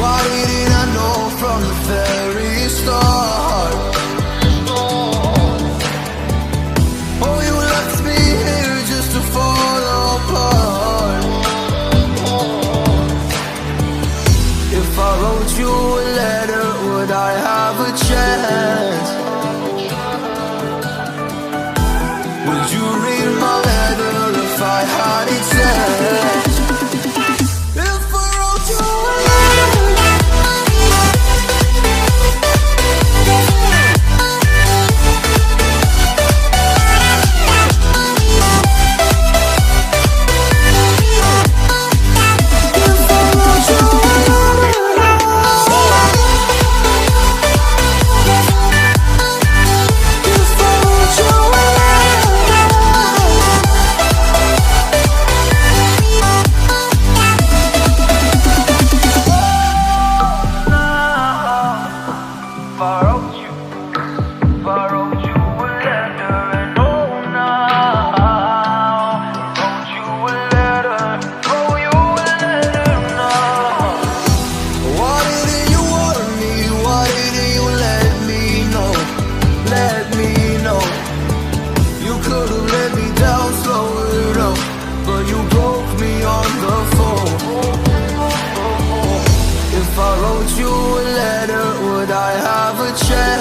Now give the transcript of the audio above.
Why didn't I know from the very start? Oh, you left me here just to fall apart. If I wrote you a letter, would I have a chance? Would you read my letter if I had it sent? If I wrote you a If I wrote you a letter, would I have a chance?